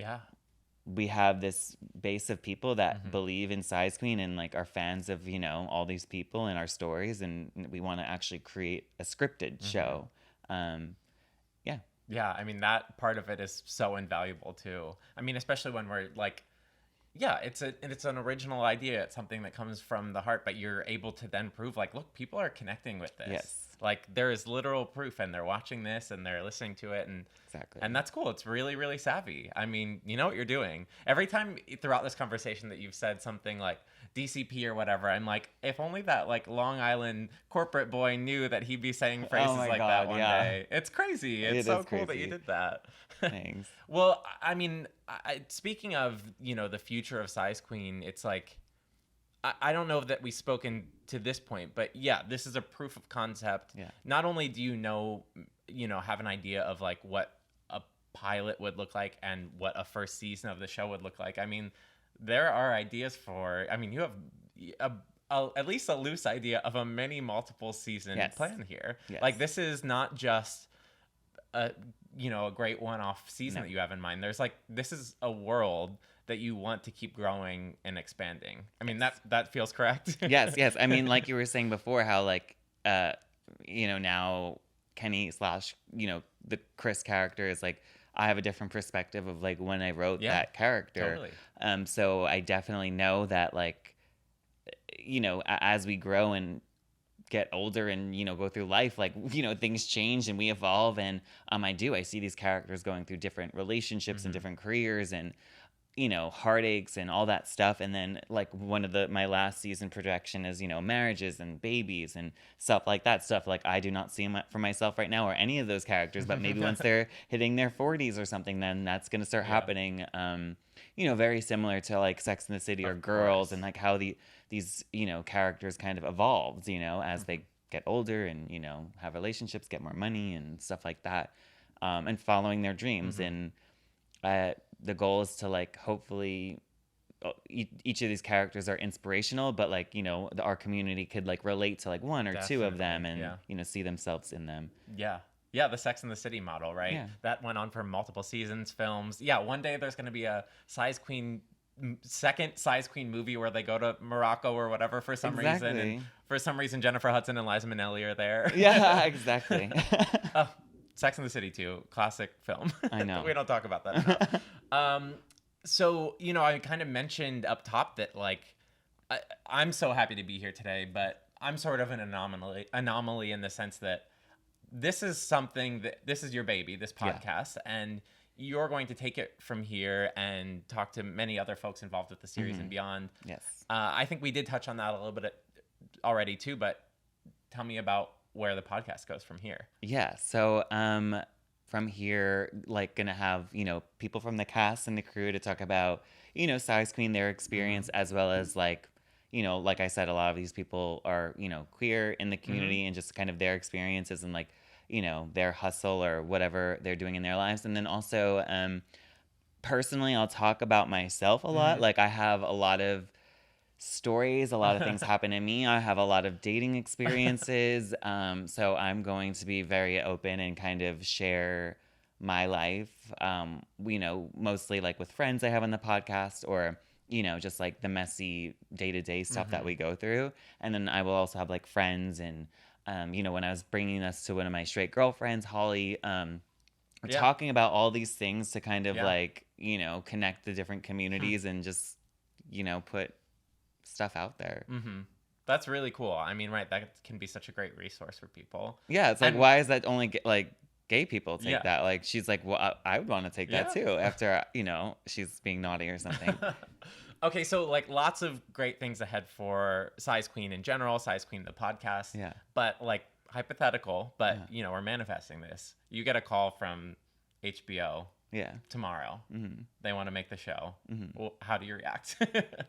we have this base of people that believe in Size Queen and like are fans of, you know, all these people and our stories, and we want to actually create a scripted show. Yeah, I mean, that part of it is so invaluable too. I mean, especially when we're like, yeah, it's an original idea. It's something that comes from the heart, but you're able to then prove like, look, people are connecting with this. Yes. Like there is literal proof, and they're watching this and they're listening to it, and Exactly. and that's cool. It's really, really savvy. I mean, you know what you're doing. Every time throughout this conversation that you've said something like DCP or whatever, I'm like, if only that like Long Island corporate boy knew that he'd be saying phrases like that one day. It's crazy. It's so cool that you did that. Thanks. Well, I mean, speaking of, you know, the future of Size Queen, it's like, I don't know that we've spoken to this point, but yeah, this is a proof of concept. Yeah. Not only do you know, have an idea of like what a pilot would look like and what a first season of the show would look like. I mean, there are ideas for, I mean, you have at least a loose idea of a many multiple season plan here. Yes. Like this is not just a great one-off season that you have in mind. There's like, this is a world that you want to keep growing and expanding. I mean, that feels correct. Yes. I mean, like you were saying before, how like, now Kenny / the Chris character is like, I have a different perspective of like when I wrote that character. Totally. So I definitely know that like, as we grow and get older and, go through life, like, things change and we evolve. And I see these characters going through different relationships and different careers and, heartaches and all that stuff. And then like one of my last season projection is, marriages and babies and stuff like that. Stuff like I do not see for myself right now or any of those characters, but maybe once they're hitting their 40s or something, then that's going to start happening. Very similar to like Sex and the City or Girls, and like how these characters kind of evolved, as they get older and, have relationships, get more money and stuff like that, and following their dreams. And the goal is to like, hopefully each of these characters are inspirational, but like, our community could like relate to like one or two of them and, see themselves in them. Yeah, the Sex and the City model, right? Yeah. That went on for multiple seasons, films. Yeah, one day there's going to be a second Size Queen movie where they go to Morocco or whatever for some reason. And for some reason, Jennifer Hudson and Liza Minnelli are there. Yeah, exactly. Sex and the City too, classic film. I know. We don't talk about that enough. So, I kind of mentioned up top that like, I'm so happy to be here today, but I'm sort of an anomaly in the sense that this is something this is your baby, this podcast, and you're going to take it from here and talk to many other folks involved with the series and beyond. Yes. I think we did touch on that a little bit already too, but tell me about where the podcast goes from here. Yeah. So, from here, like gonna have, people from the cast and the crew to talk about, Size Queen, their experience, as well as like, like I said, a lot of these people are, queer in the community and just kind of their experiences and like, their hustle or whatever they're doing in their lives. And then also, personally, I'll talk about myself a lot. Like I have a lot of stories, a lot of things happen to me. I have a lot of dating experiences. So I'm going to be very open and kind of share my life, mostly like with friends I have on the podcast or, just like the messy day-to-day stuff that we go through. And then I will also have like friends and, when I was bringing this to one of my straight girlfriends, Holly, we're talking about all these things to kind of like, connect the different communities and just, put stuff out there. That's really cool. I mean, right, that can be such a great resource for people. Yeah, it's like, why is that only like gay people take that? Like, she's like, well, I would want to take that too after, she's being naughty or something. Okay, so like lots of great things ahead for Size Queen in general, Size Queen the podcast. Yeah. But like hypothetical, but we're manifesting this. You get a call from HBO tomorrow. They want to make the show. Well, how do you react?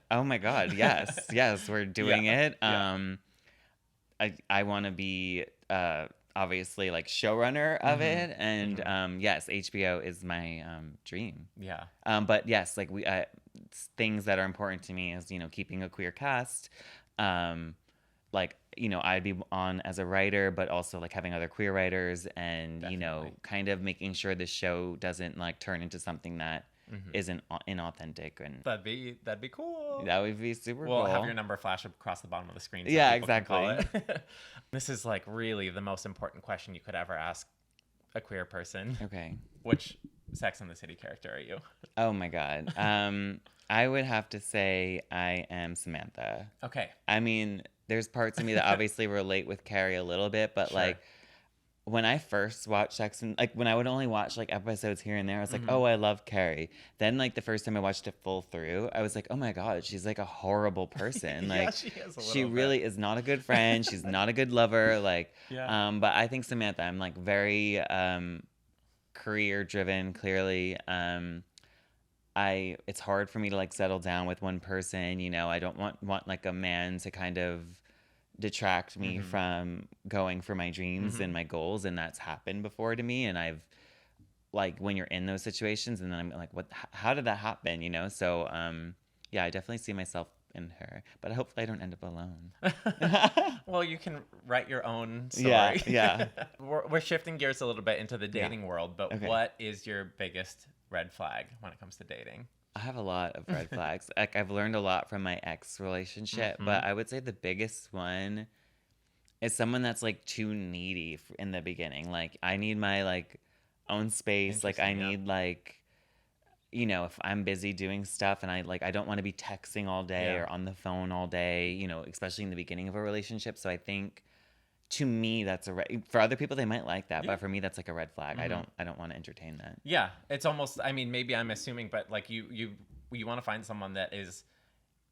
Oh my God, yes, we're doing it. I want to be obviously like showrunner of it. And yes, HBO is my dream. Yeah. But yes, like things that are important to me is, keeping a queer cast. Like, I'd be on as a writer, but also like having other queer writers and, Definitely. kind of making sure the show doesn't like turn into something that isn't inauthentic. And That'd be cool. that would be super We'll cool. have your number flash across the bottom of the screen. So Yeah, people can call exactly. it. This is like really the most important question you could ever ask a queer person. Okay. Which Sex and the City character are you? Oh my God. I would have to say I am Samantha. Okay. I mean, there's parts of me that obviously relate with Carrie a little bit, but Sure. like when I first watched Sex and like when I would only watch like episodes here and there, I was like, oh, I love Carrie. Then like the first time I watched it full through, I was like, oh my God, she's like a horrible person. Yeah, Like she is a she little really bit. is not a good friend. She's not a good lover. Like, Yeah. but I think Samantha, I'm like very career driven, clearly. It's hard for me to like settle down with one person. I don't want like a man to kind of detract me from going for my dreams and my goals, and that's happened before to me. And I've like when you're in those situations, and then I'm like, how did that happen? So yeah, I definitely see myself in her, but hopefully I don't end up alone. Well, you can write your own story. Yeah. We're shifting gears a little bit into the dating world, but Okay. what is your biggest red flag when it comes to dating? I have a lot of red flags. Like I've learned a lot from my ex relationship, but I would say the biggest one is someone that's like too needy in the beginning. Like I need my like own space. Like I Interesting, yeah. need like if I'm busy doing stuff and I don't want to be texting all day Yeah. or on the phone all day, especially in the beginning of a relationship. So I think to me that's for other people they might like that, Yeah. but for me that's like a red flag. I don't want to entertain that. Yeah, it's almost. I mean, maybe I'm assuming, but like you want to find someone that is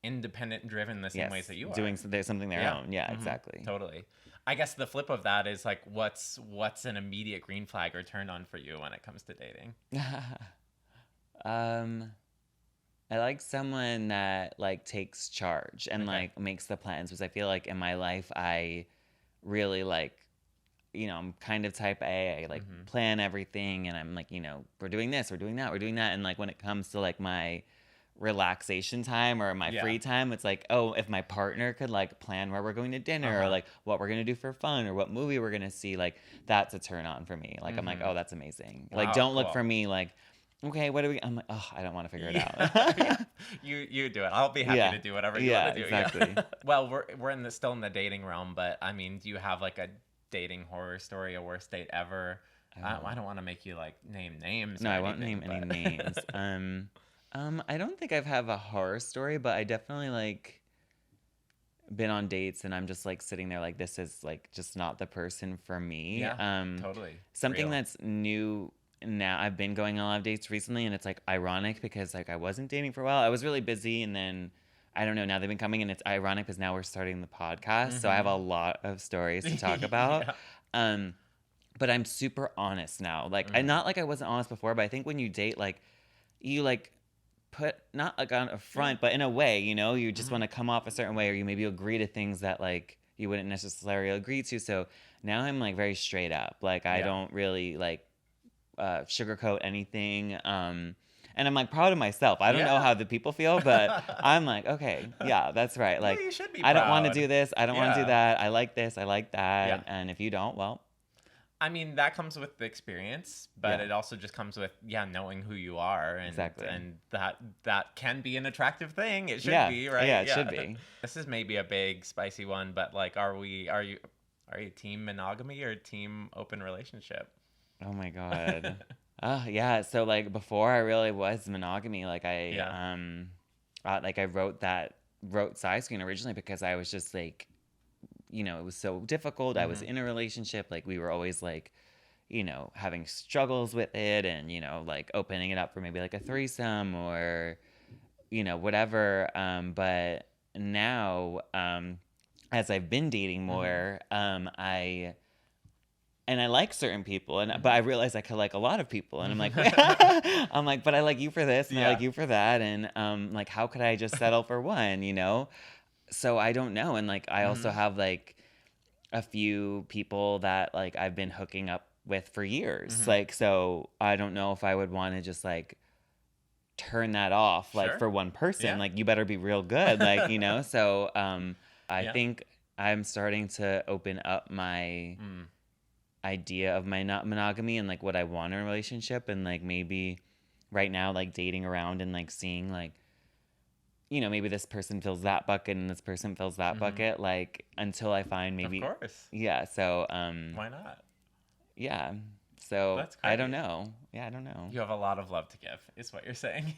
independent and driven the same ways that you are. Doing something their own. Yeah, exactly. Totally. I guess the flip of that is like, what's an immediate green flag or turn on for you when it comes to dating? I like someone that like takes charge and Okay. like makes the plans, because I feel like in my life I really like, I'm kind of type A. I like plan everything, and I'm like, we're doing this, we're doing that, we're doing that. And like when it comes to like my relaxation time or my free time, it's like, oh, if my partner could like plan where we're going to dinner or like what we're going to do for fun or what movie we're going to see, like that's a turn on for me. Like I'm like, oh, that's amazing. Like Wow, don't look cool. for me like, okay, what do we? I'm like, oh, I don't want to figure it out. You do it. I'll be happy to do whatever you want to do. Exactly. Yeah. Well, we're still in the dating realm, but I mean, do you have like a dating horror story, a worst date ever? I don't want to make you like name names. No, or I won't name anything, any but- names. I don't think I've have a horror story, but I definitely like been on dates and I'm just like sitting there like this is like just not the person for me. Yeah, totally. Something Real. that's new now. I've been going on a lot of dates recently, and it's like ironic because like I wasn't dating for a while. I was really busy, and then I don't know, now they've been coming, and it's ironic because now we're starting the podcast, so I have a lot of stories to talk about. But I'm super honest now. Like I not like I wasn't honest before, but I think when you date, like you like put not like on a front, but in a way, you just want to come off a certain way, or you maybe agree to things that like you wouldn't necessarily agree to. So now I'm like very straight up. Like I don't really like sugarcoat anything. And I'm like proud of myself. I don't know how the people feel, but I'm like, okay, yeah, that's right. Like you should be I don't want to proud. do this. I don't want to do that. I like this. I like that. Yeah. And if you don't, well, I mean, that comes with the experience, but Yeah. it also just comes with knowing who you are, and Exactly. and that can be an attractive thing. It should Yeah. be, right? Yeah, it should be. This is maybe a big spicy one, but like, are you team monogamy or team open relationship? Oh my God. Yeah. So like before I really was monogamy. Like I wrote Side Screen originally because I was just like, it was so difficult. I was in a relationship. Like we were always like, having struggles with it, and, like opening it up for maybe like a threesome or, whatever. But now, as I've been dating more, I like certain people, but I realize I could like a lot of people, and I'm like, but I like you for this, and I like you for that, and like, how could I just settle for one, So I don't know, and like, I also have like a few people that like I've been hooking up with for years. Mm-hmm. Like, so I don't know if I would want to just like turn that off like Sure. for one person. Yeah. Like, you better be real good, like, you know. So I Yeah. think I'm starting to open up my idea of my not monogamy and like what I want in a relationship, and like maybe right now like dating around and like seeing like, you know, maybe this person fills that bucket and this person fills that bucket, like until I find maybe, Of course. yeah. So Why not? yeah. So That's I great. don't know. Yeah, I don't know. You have a lot of love to give, is what you're saying.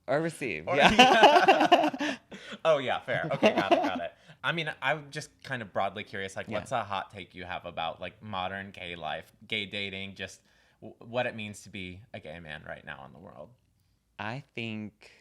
Or receive. Or- Yeah. Oh, yeah, fair. Okay, got it. I mean, I'm just kind of broadly curious, like, Yeah. what's a hot take you have about, like, modern gay life, gay dating, just what it means to be a gay man right now in the world? I think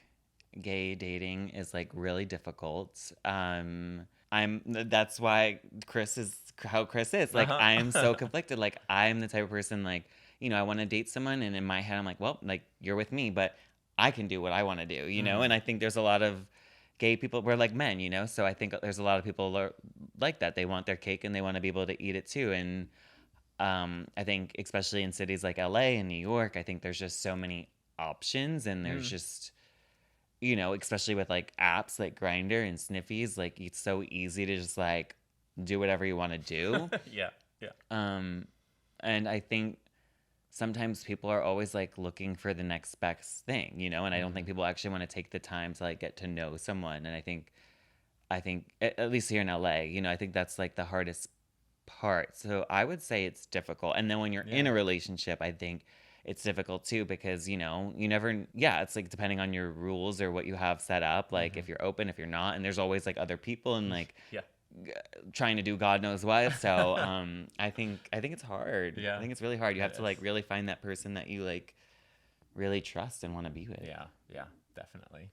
gay dating is like really difficult. That's why Chris is how Chris is. Like, Uh-huh. I am so conflicted. Like, I'm the type of person, like, you know, I want to date someone, and in my head I'm like, well, like, you're with me, but I can do what I want to do, you know? And I think there's a lot of gay people, we're like men, you know? So I think there's a lot of people like that. They want their cake and they want to be able to eat it too. And I think especially in cities like LA and New York, I think there's just so many options, and there's just, you know, especially with like apps like Grindr and Sniffies, like it's so easy to just like do whatever you want to do. Yeah. And I think sometimes people are always like looking for the next best thing, you know, and I don't think people actually want to take the time to like get to know someone. And I think at least here in LA, you know, I think that's like the hardest part. So I would say it's difficult. And then when you're in a relationship, I think it's difficult too, because, you know, you never, yeah, it's like depending on your rules or what you have set up, like if you're open, if you're not, and there's always like other people and like Yeah. trying to do God knows what. So I think it's hard. Yeah. I think it's really hard. You have It to like is. really find that person that you like really trust and want to be with. Yeah, definitely.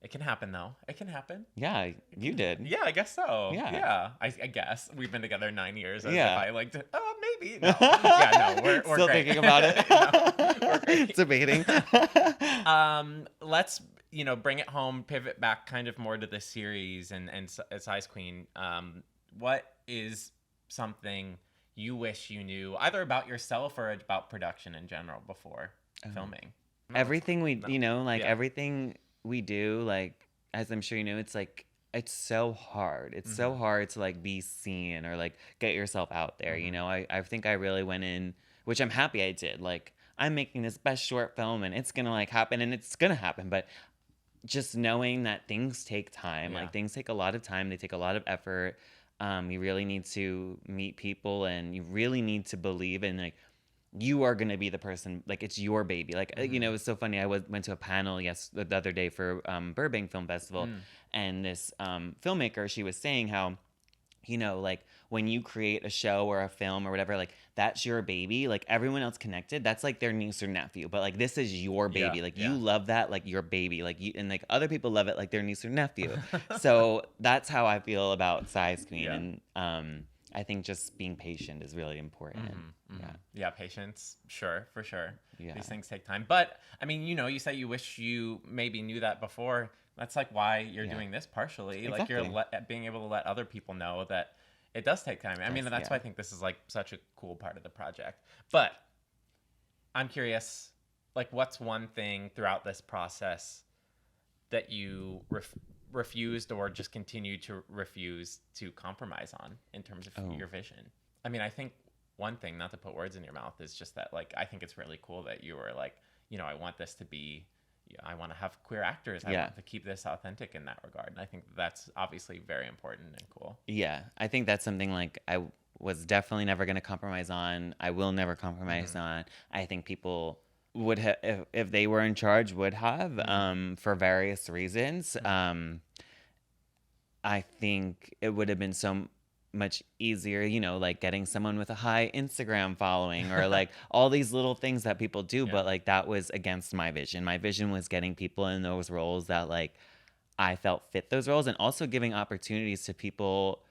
It can happen, though. It can happen. Yeah, you did. Yeah, I guess so. Yeah. I guess we've been together 9 years. As Yeah. if I like to. Oh, maybe. No. Yeah, no. We're Still great. thinking about it. No, we're great. Debating. Let's bring it home. Pivot back kind of more to the series and Size Queen. What is something you wish you knew either about yourself or about production in general before filming? Everything you know, like Yeah. everything we do, like, as I'm sure you know, it's like, it's so hard. It's so hard to like be seen or like get yourself out there. You know, I think I really went in, which I'm happy I did. Like, I'm making this best short film and it's going to like happen, and it's going to happen. But just knowing that things take time, Yeah. like things take a lot of time. They take a lot of effort. You really need to meet people, and you really need to believe in like, you are going to be the person, like it's your baby. Like, you know, it was so funny. I went to a panel the other day for Burbank Film Festival, and this filmmaker, she was saying how, you know, like when you create a show or a film or whatever, like that's your baby. Like everyone else connected, that's like their niece or nephew, but like this is your baby. Like you love that, like your baby, like you, and like other people love it like their niece or nephew. So that's how I feel about Size Queen. And I think just being patient is really important. Yeah, patience, sure, for sure. Yeah. These things take time. But, I mean, you know, you say you wish you maybe knew that before. That's like why you're doing this partially. Like you're being able to let other people know that it does take time. I mean, that's why I think this is like such a cool part of the project. But I'm curious, like what's one thing throughout this process that you refused or just continue to refuse to compromise on in terms of your vision? I mean, I think one thing, not to put words in your mouth, is just that like I think it's really cool that you were like, you know, I want this to be, I want to have queer actors. I want to keep this authentic in that regard. And I think that's obviously very important and cool. Yeah, I think that's something like I was definitely never going to compromise on. I will never compromise on. I think people would have, if they were in charge, would have for various reasons. I think it would have been so much easier, you know, like getting someone with a high Instagram following or like all these little things that people do. But like that was against my vision. My vision was getting people in those roles that like I felt fit those roles, and also giving opportunities to people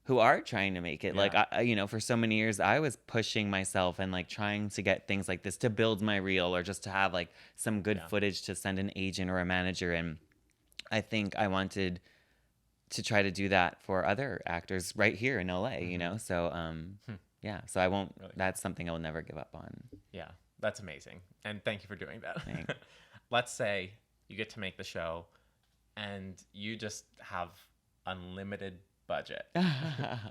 who are trying to make it. Like, you know, for so many years I was pushing myself and like trying to get things like this to build my reel, or just to have like some good footage to send an agent or a manager. And I think I wanted to try to do that for other actors right here in LA, you know? So, yeah, so I won't, Really cool. that's something I will never give up on. Yeah, that's amazing. And thank you for doing that. Thanks. Let's say you get to make the show and you just have unlimited budget.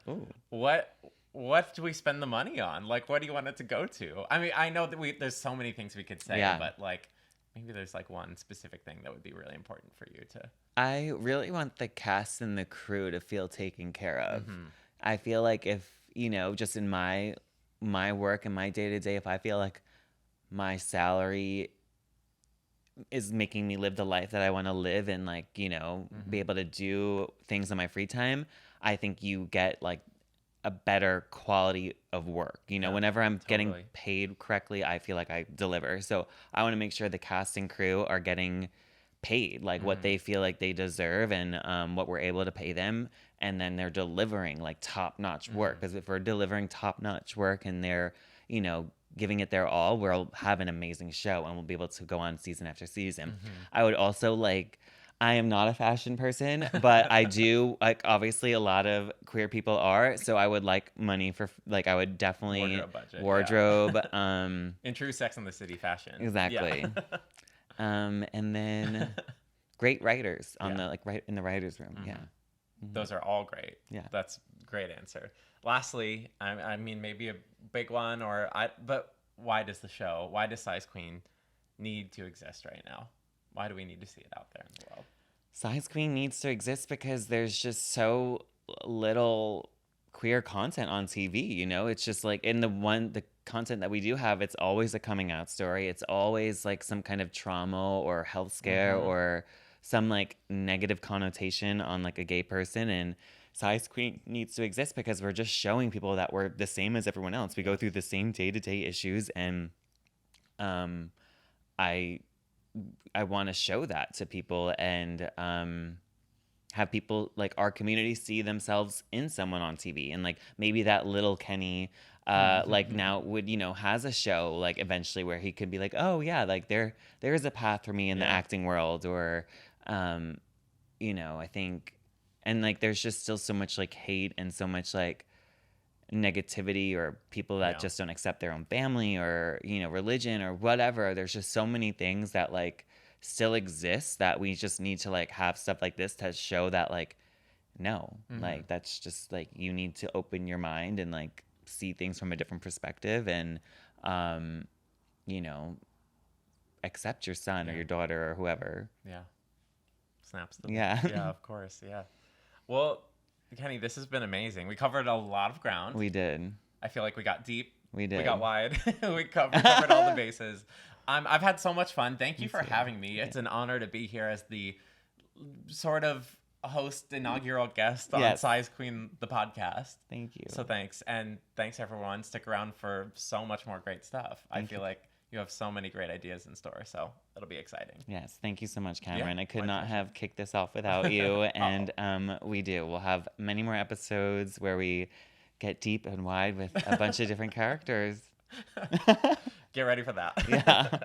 Ooh. What do we spend the money on? Like, what do you want it to go to? I mean, I know that there's so many things we could say, Yeah. but like maybe there's like one specific thing that would be really important for you to. I really want the cast and the crew to feel taken care of. I feel like if, you know, just in my work and my day-to-day, if I feel like my salary is making me live the life that I want to live and like, you know, be able to do things on my free time, I think you get like a better quality of work. You know, Yeah, whenever I'm getting totally. paid correctly, I feel like I deliver. So I want to make sure the cast and crew are getting paid like what they feel like they deserve and what we're able to pay them. And then they're delivering like top-notch work. Because if we're delivering top-notch work and they're, you know, giving it their all, we'll have an amazing show and we'll be able to go on season after season. I would also like, I am not a fashion person, but I do like, obviously a lot of queer people are. So I would like money for like, I would definitely Wardrobe budget, wardrobe. In true Sex and the City fashion. Exactly. Yeah. And then great writers on Yeah. the like right in the writers' room. Yeah. Those are all great. Yeah. That's a great answer. Lastly, I mean, maybe a big one but why does Size Queen need to exist right now? Why do we need to see it out there in the world? Size Queen needs to exist because there's just so little queer content on TV, you know? It's just like the content that we do have, it's always a coming out story. It's always like some kind of trauma or health scare or some like negative connotation on like a gay person. And Size Queen needs to exist because we're just showing people that we're the same as everyone else. We go through the same day-to-day issues, and I want to show that to people and have people like our community see themselves in someone on TV. And like maybe that little Kenny like now would, you know, has a show like eventually where he could be like, oh yeah, like there is a path for me in the acting world, or you know, I think, and like there's just still so much like hate and so much like negativity or people that just don't accept their own family or, you know, religion or whatever. There's just so many things that like still exist that we just need to like have stuff like this to show that like, no, like that's just like, you need to open your mind and like see things from a different perspective and, you know, accept your son or your daughter or whoever. Yeah. Snaps them. Yeah. Yeah, of course. Yeah. Well, Kenny, this has been amazing. We covered a lot of ground. We did. I feel like we got deep. We did. We got wide. we covered all the bases. I've had so much fun. Thank you for having me. It's an honor to be here as the sort of host, inaugural guest on Size Queen, the podcast. Thank you. So thanks. And thanks, everyone. Stick around for so much more great stuff. I feel like you have so many great ideas in store. So it'll be exciting. Yes. Thank you so much, Cameron. Yeah, I could my not pleasure. have kicked this off without you. And we do. We'll have many more episodes where we get deep and wide with a bunch of different characters. Get ready for that. Yeah.